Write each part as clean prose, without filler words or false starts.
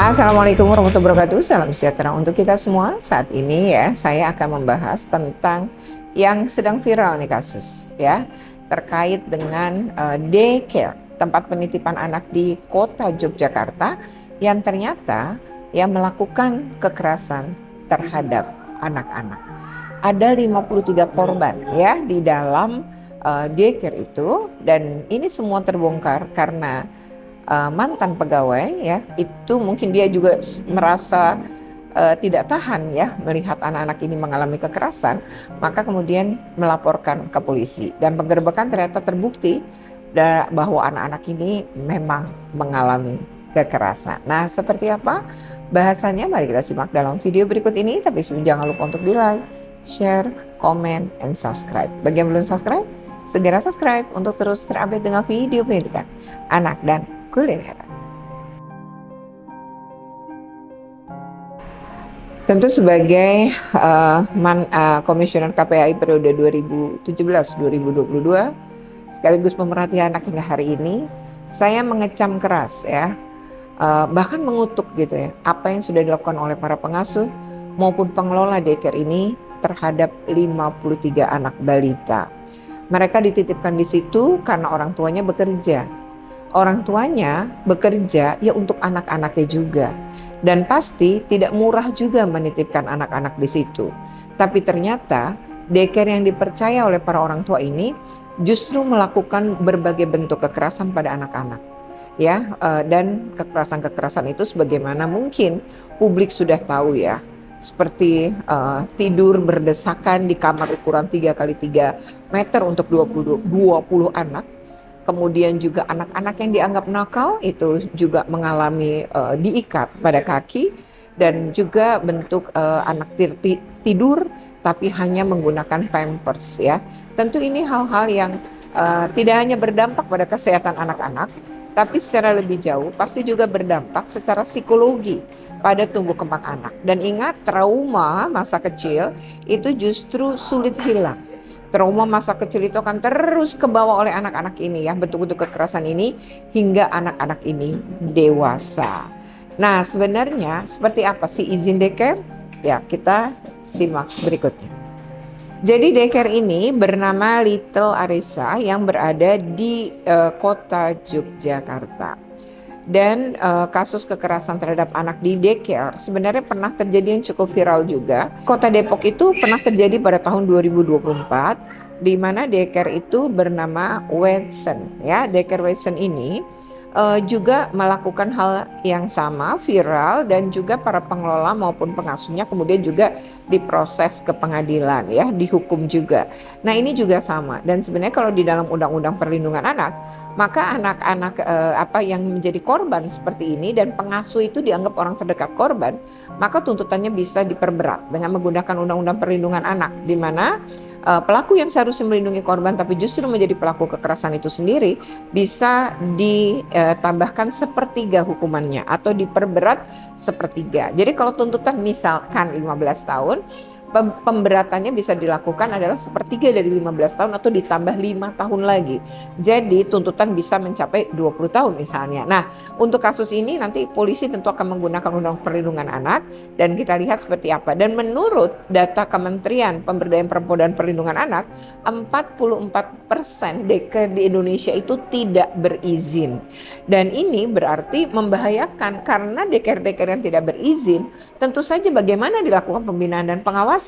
Assalamualaikum warahmatullahi wabarakatuh. Salam sejahtera untuk kita semua. Saat ini ya, saya akan membahas tentang yang sedang viral nih kasus ya, terkait dengan daycare, tempat penitipan anak di kota Yogyakarta yang ternyata ya melakukan kekerasan terhadap anak-anak. Ada 53 korban ya di dalam daycare itu, dan ini semua terbongkar karena mantan pegawai ya, itu mungkin dia juga merasa tidak tahan ya melihat anak-anak ini mengalami kekerasan, maka kemudian melaporkan ke polisi, dan penggerbekan ternyata terbukti bahwa anak-anak ini memang mengalami kekerasan. Nah, seperti apa bahasannya? Mari kita simak dalam video berikut ini. Tapi jangan lupa untuk di like, share, comment, and subscribe. Bagi yang belum subscribe, segera subscribe untuk terus terupdate dengan video pendidikan anak dan kuliner. Tentu sebagai Komisioner KPAI periode 2017-2022 sekaligus pemerhati anak hingga hari ini, saya mengecam keras ya, bahkan mengutuk gitu ya, apa yang sudah dilakukan oleh para pengasuh maupun pengelola daycare ini terhadap 53 anak balita. Mereka dititipkan di situ karena orang tuanya bekerja. Orang tuanya bekerja ya untuk anak-anaknya juga. Dan pasti tidak murah juga menitipkan anak-anak di situ. Tapi ternyata daycare yang dipercaya oleh para orang tua ini justru melakukan berbagai bentuk kekerasan pada anak-anak. Ya, dan kekerasan-kekerasan itu sebagaimana mungkin publik sudah tahu ya. Seperti tidur berdesakan di kamar ukuran 3x3 meter untuk 20 anak. Kemudian juga anak-anak yang dianggap nakal itu juga mengalami diikat pada kaki, dan juga bentuk anak tidur tapi hanya menggunakan pampers ya. Tentu ini hal-hal yang tidak hanya berdampak pada kesehatan anak-anak, tapi secara lebih jauh pasti juga berdampak secara psikologi pada tumbuh kembang anak. Dan ingat, trauma masa kecil itu justru sulit hilang. Trauma masa kecil itu akan terus kebawa oleh anak-anak ini ya, bentuk-bentuk kekerasan ini hingga anak-anak ini dewasa. Nah, sebenarnya seperti apa sih izin daycare? Ya, kita simak berikutnya. Jadi daycare ini bernama Little Arisa yang berada di kota Yogyakarta. Dan kasus kekerasan terhadap anak di daycare sebenarnya pernah terjadi yang cukup viral juga. Kota Depok itu pernah terjadi pada tahun 2024, di mana daycare itu bernama Wedson ya. Daycare Wedson ini juga melakukan hal yang sama, viral, dan juga para pengelola maupun pengasuhnya kemudian juga diproses ke pengadilan ya, dihukum juga. Nah, ini juga sama, dan sebenarnya kalau di dalam Undang-Undang Perlindungan Anak, maka anak-anak yang menjadi korban seperti ini dan pengasuh itu dianggap orang terdekat korban, maka tuntutannya bisa diperberat dengan menggunakan Undang-Undang Perlindungan Anak, di mana pelaku yang seharusnya melindungi korban tapi justru menjadi pelaku kekerasan itu sendiri bisa ditambahkan sepertiga hukumannya atau diperberat sepertiga. Jadi kalau tuntutan misalkan 15 tahun, pemberatannya bisa dilakukan adalah sepertiga dari 15 tahun atau ditambah 5 tahun lagi. Jadi tuntutan bisa mencapai 20 tahun misalnya. Nah, untuk kasus ini nanti polisi tentu akan menggunakan Undang Perlindungan Anak, dan kita lihat seperti apa. Dan menurut data Kementerian Pemberdayaan Perempuan dan Perlindungan Anak, 44% daycare di Indonesia itu tidak berizin. Dan ini berarti membahayakan karena daycare-daycare yang tidak berizin, tentu saja bagaimana dilakukan pembinaan dan pengawasan.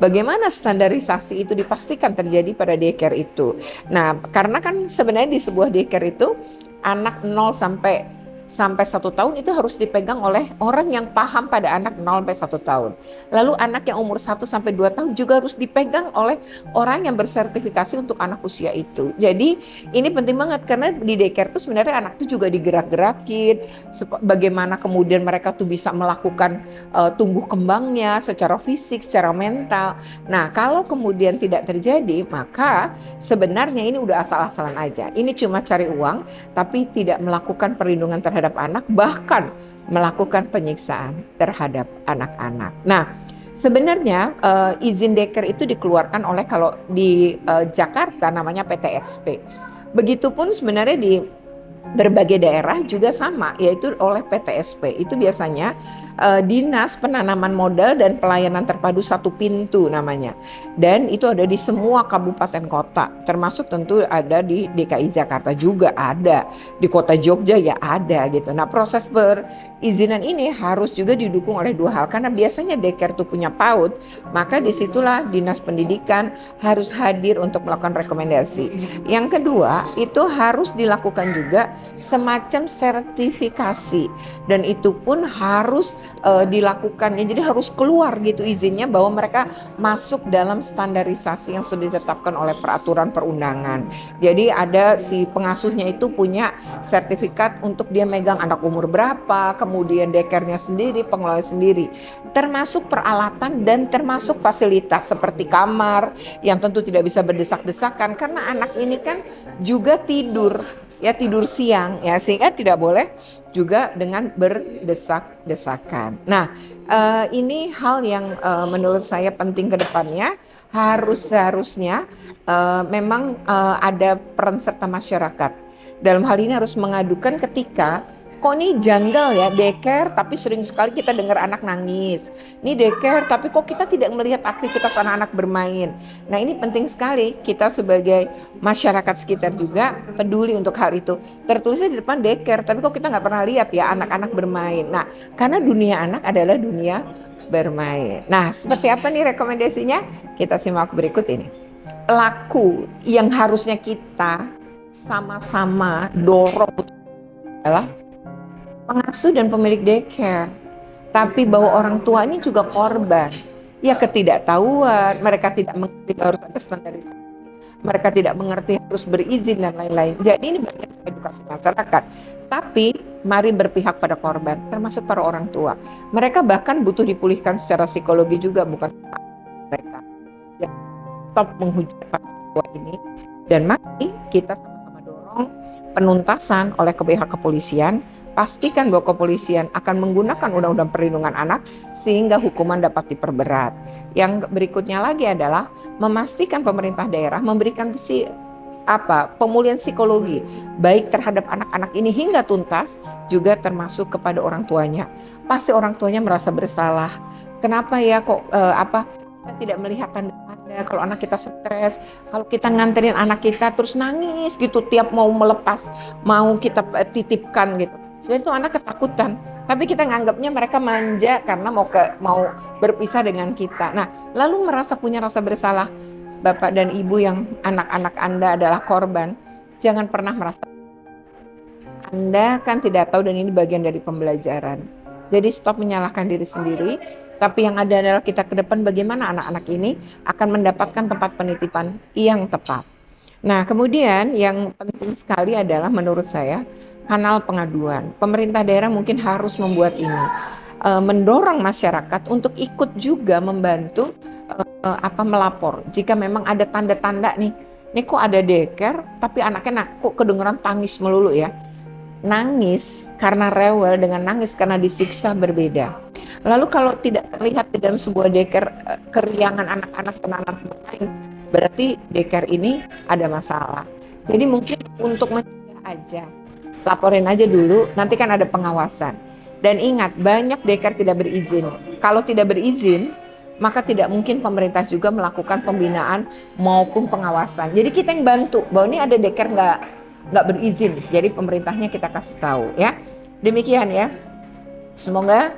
Bagaimana standarisasi itu dipastikan terjadi pada daycare itu. Nah, karena kan sebenarnya di sebuah daycare itu anak 0 sampai 1 tahun itu harus dipegang oleh orang yang paham pada anak 0 sampai 1 tahun. Lalu anak yang umur 1 sampai 2 tahun juga harus dipegang oleh orang yang bersertifikasi untuk anak usia itu. Jadi ini penting banget karena di daycare itu sebenarnya anak itu juga digerak-gerakin, bagaimana kemudian mereka tuh bisa melakukan tumbuh kembangnya secara fisik, secara mental. Nah, kalau kemudian tidak terjadi, maka sebenarnya ini udah asal-asalan aja. Ini cuma cari uang tapi tidak melakukan perlindungan terhadap anak, bahkan melakukan penyiksaan terhadap anak-anak. Nah, sebenarnya izin daycare itu dikeluarkan oleh, kalau di Jakarta namanya PTSP. Begitupun sebenarnya di Berbagai daerah juga sama, yaitu oleh PTSP. Itu biasanya Dinas Penanaman Modal dan Pelayanan Terpadu Satu Pintu namanya. Dan itu ada di semua kabupaten kota, termasuk tentu ada di DKI Jakarta juga ada, di kota Jogja ya ada gitu. Nah, proses perizinan ini harus juga didukung oleh dua hal, karena biasanya daycare itu punya PAUD, maka disitulah Dinas Pendidikan harus hadir untuk melakukan rekomendasi. Yang kedua, itu harus dilakukan juga semacam sertifikasi, dan itu pun harus dilakukan ya, jadi harus keluar gitu izinnya bahwa mereka masuk dalam standarisasi yang sudah ditetapkan oleh peraturan perundangan. Jadi ada si pengasuhnya itu punya sertifikat untuk dia megang anak umur berapa, kemudian daycare-nya sendiri, pengelola sendiri, termasuk peralatan dan termasuk fasilitas seperti kamar yang tentu tidak bisa berdesak-desakan, karena anak ini kan juga tidur ya, tidur siang ya, sehingga tidak boleh juga dengan berdesak-desakan. Nah, ini hal yang menurut saya penting ke depannya. Seharusnya memang ada peran serta masyarakat. Dalam hal ini harus mengadukan ketika kok ini janggal ya, daycare tapi sering sekali kita dengar anak nangis. Ini daycare tapi kok kita tidak melihat aktivitas anak-anak bermain. Nah, ini penting sekali kita sebagai masyarakat sekitar juga peduli untuk hal itu. Tertulisnya di depan daycare tapi kok kita nggak pernah lihat ya anak-anak bermain. Nah, karena dunia anak adalah dunia bermain. Nah, seperti apa nih rekomendasinya? Kita simak berikut ini. Pelaku yang harusnya kita sama-sama dorong adalah pengasuh dan pemilik daycare, tapi bahwa orang tua ini juga korban. Ya, ketidaktahuan, mereka tidak mengerti harus ada standarisasi, mereka tidak mengerti harus berizin dan lain-lain. Jadi ini bagian edukasi masyarakat. Tapi mari berpihak pada korban, termasuk para orang tua. Mereka bahkan butuh dipulihkan secara psikologi juga, bukan mereka. Ya, stop menghujat para tua ini, dan mari kita sama-sama dorong penuntasan oleh pihak kepolisian. Pastikan bahwa kepolisian akan menggunakan Undang-Undang Perlindungan Anak sehingga hukuman dapat diperberat. Yang berikutnya lagi adalah memastikan pemerintah daerah memberikan pemulihan psikologi baik terhadap anak-anak ini hingga tuntas, juga termasuk kepada orang tuanya. Pasti orang tuanya merasa bersalah. Kenapa ya kok kita tidak melihat tanda-tanda kalau anak kita stres, kalau kita nganterin anak kita terus nangis gitu tiap mau melepas, mau kita titipkan gitu. Sebenarnya itu anak ketakutan, tapi kita nganggapnya mereka manja karena mau berpisah dengan kita. Nah, lalu punya rasa bersalah. Bapak dan Ibu yang anak-anak Anda adalah korban, jangan pernah merasa Anda kan tidak tahu, dan ini bagian dari pembelajaran. Jadi stop menyalahkan diri sendiri, tapi yang ada adalah kita ke depan bagaimana anak-anak ini akan mendapatkan tempat penitipan yang tepat. Nah, kemudian yang penting sekali adalah menurut saya kanal pengaduan. Pemerintah daerah mungkin harus membuat ini, mendorong masyarakat untuk ikut juga membantu melapor jika memang ada tanda-tanda nih kok ada daycare tapi anaknya kok kedengeran tangis melulu ya. Nangis karena rewel dengan nangis karena disiksa berbeda. Lalu kalau tidak terlihat di dalam sebuah daycare keriangan anak-anak dan anak bermain, berarti daycare ini ada masalah. Jadi mungkin untuk mencegah aja, laporin aja dulu, nanti kan ada pengawasan. Dan ingat, banyak daycare tidak berizin. Kalau tidak berizin, maka tidak mungkin pemerintah juga melakukan pembinaan maupun pengawasan. Jadi kita yang bantu bahwa ini ada daycare nggak berizin. Jadi pemerintahnya kita kasih tahu ya. Demikian ya. Semoga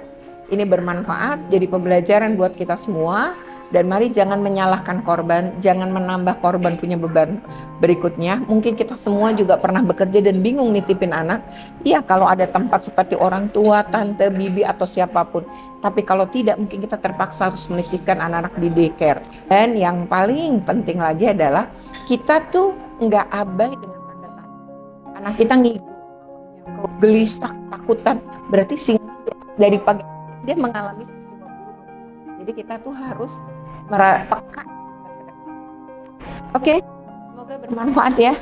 ini bermanfaat, jadi pembelajaran buat kita semua. Dan mari jangan menyalahkan korban, jangan menambah korban punya beban berikutnya. Mungkin kita semua juga pernah bekerja dan bingung nitipin anak. Iya, kalau ada tempat seperti orang tua, tante, bibi, atau siapapun. Tapi kalau tidak, mungkin kita terpaksa harus menitipkan anak-anak di daycare. Dan yang paling penting lagi adalah kita tuh nggak abai dengan tanda-tanda. Anak kita ngigo, gelisah, takutan. Berarti dari pagi dia mengalami peristiwa buruk. Jadi kita tuh harus peka. Oke, semoga bermanfaat ya.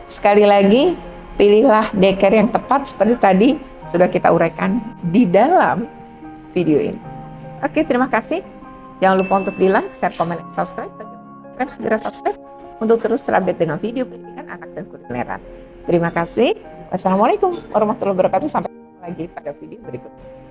Sekali lagi, pilihlah daycare yang tepat seperti tadi sudah kita uraikan di dalam video ini. Oke, terima kasih. Jangan lupa untuk di like, share, komen, dan subscribe. Bagi yang segera subscribe untuk terus terupdate dengan video pendidikan anak dan kulineran. Terima kasih. Wassalamualaikum warahmatullahi wabarakatuh. Sampai ketemu lagi pada video berikutnya.